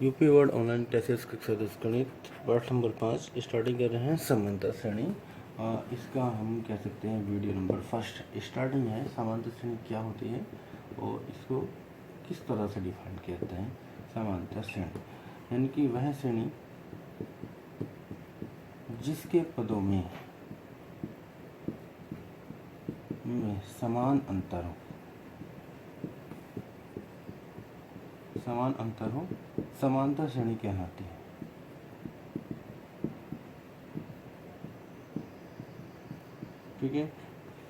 UP board online classes कक्षा 10 गणित पाठ नंबर 5 स्टार्टिंग कर रहे हैं समांतर श्रेणी। इसका हम कह सकते हैं वीडियो नंबर फर्स्ट स्टार्टिंग है। समांतर श्रेणी क्या होती है और इसको किस तरह से डिफाइन किया जाता है। समांतर श्रेणी यानी कि वह श्रेणी जिसके पदों में समान अंतर हो समांतर श्रेणी कहलाती है। ठीक है,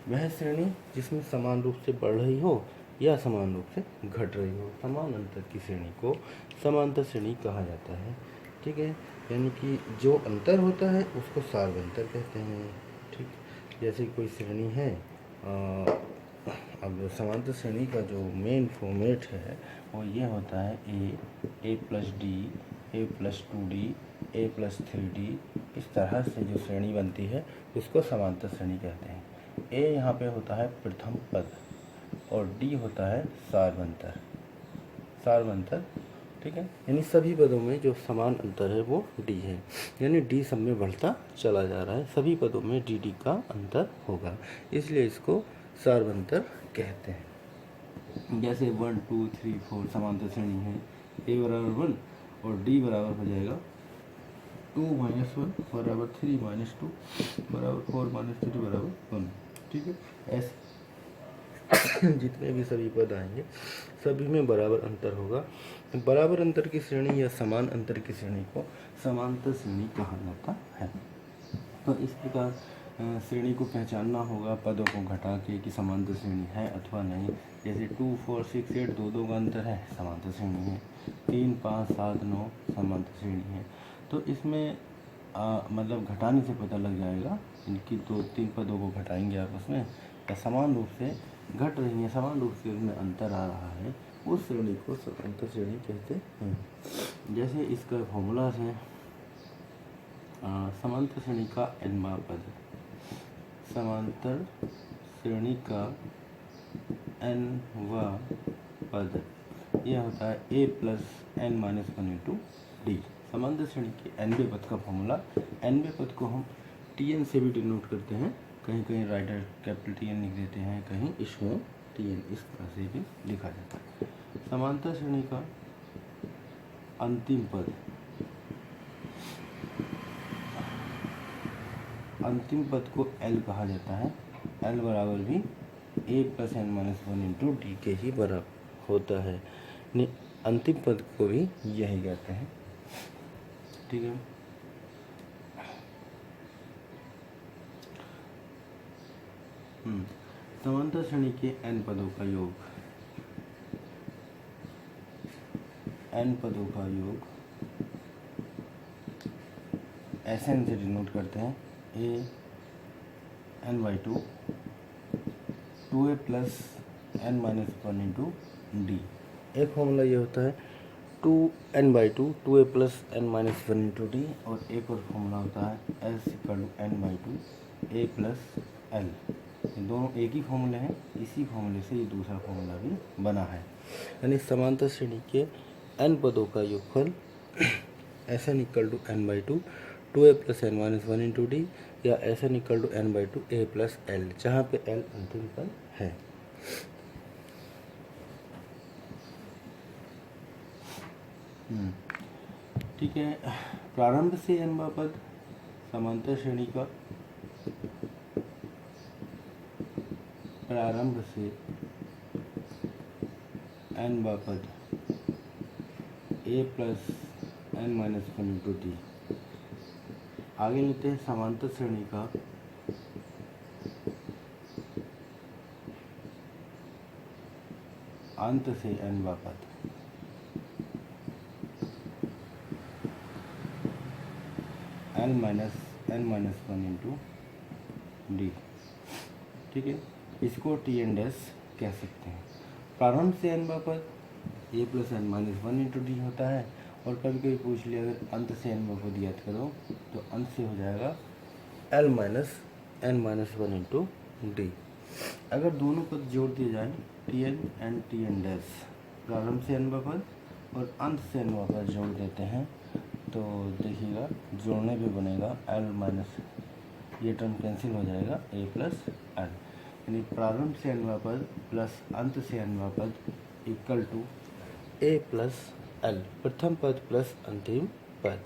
वह श्रेणी जिसमें समान रूप से बढ़ रही हो या समान रूप से घट रही हो, समान अंतर की श्रेणी को समांतर श्रेणी कहा जाता है। ठीक है, यानी कि जो अंतर होता है उसको सार्वंतर कहते हैं। ठीक, जैसे कोई श्रेणी है, अब समांतर श्रेणी का जो मेन फॉर्मेट है वो ये होता है ए प्लस डी, ए प्लस 2d, ए प्लस 3d। इस तरह से जो श्रेणी बनती है उसको समांतर श्रेणी कहते हैं। ए यहाँ पे होता है प्रथम पद और डी होता है सार्वंतर। ठीक है, यानी सभी पदों में जो समान अंतर है वो डी है, यानी डी सब में बढ़ता चला जा रहा है, सभी पदों में डी डी का अंतर होगा, इसलिए इसको सार्वंतर कहते हैं। जैसे 1 2 3 4 समांतर श्रेणी है, ए बराबर 1 और डी बराबर हो जाएगा 2 - 1 बराबर 3 - 2 बराबर 4 - 3 बराबर 1। ठीक है, ऐसे जितने भी सभी पद आएंगे सभी में बराबर अंतर होगा। बराबर अंतर की श्रेणी या समान अंतर की श्रेणी को समांतर श्रेणी कहा जाता है। तो इस प्रकार श्रेणी को पहचानना होगा पदों को घटा के कि समांतर श्रेणी है अथवा नहीं। जैसे 2 4 6 8 दो का अंतर है, समांतर श्रेणी है। 3 5 7 9 समांतर श्रेणी है। तो इसमें मतलब घटाने से पता लग जाएगा, इनकी 2-3 पदों को घटाएंगे आपस में या समान रूप से घट रही है, समान रूप से उनमें अंतर आ रहा है, उस श्रेणी को समांतर श्रेणी कहते हैं। जैसे इसका फॉर्मूला है समांतर श्रेणी का nवां पद, समांतर श्रेणी का nवां पद यह होता है a plus n - 1 into D. समांतर श्रेणी के nवें पद का फॉर्मूला, nवें पद को हम tn से भी डिनोट करते हैं, कहीं कहीं राइटर कैपिटल TN लिख देते हैं, कहीं स्मॉल tn, इस तरह से भी लिखा जाता है। समांतर श्रेणी का अंतिम पद को L कहा जाता है। L बराबर भी a plus n - 1 into D के ही बराबर होता है। अंतिम पद को भी यही कहते हैं। ठीक है, समांतर श्रेणी के n पदों का योग, Sn से डिनोट करते हैं। a n/2 2a plus n - 1 into D. एक फॉर्मूला ये होता है 2n/2 2a plus n - 1 into D, और एक और फॉर्मूला होता है s = n/2 a plus l। दोनों एक ही फॉर्मूले हैं, इसी फॉर्मूले से ये दूसरा फॉर्मूला भी बना है। यानी समांतर श्रेणी के n पदों का योगफल Sn = n/2 2a plus n - 1 into D, या Sn = n/2 a plus l, जहाँ पे l अंतिम पद है। ठीक है, प्रारंभ से nवां पद समांतर श्रेणी का, प्रारंभ से nवां पद a plus n - 1 into D. आगे लेते हैं समांतर श्रेणी का अंत से nवां पद l minus n - 1 into D. ठीक है, इसको Tn डैश कह सकते हैं। प्रारंभ से nवां पद a plus n - 1 into D होता है, और कभी कभी पूछ लिया अगर अंत से nवां पद याद करो तो अंत से हो जाएगा l minus n - 1 into D. अगर दोनों पद जोड़ दिए जाए Tn एंड Tn डैश, प्रारंभ से nवां पद और अंत से nवां पद जोड़ देते हैं तो देखिएगा जोड़ने पे बनेगा l माइनस, ये टर्म कैंसिल हो जाएगा a प्लस एल, यानी प्रारंभ से nवां पद प्लस अंत से nवां पद equal to a plus L, प्रथम पद प्लस अंतिम पद।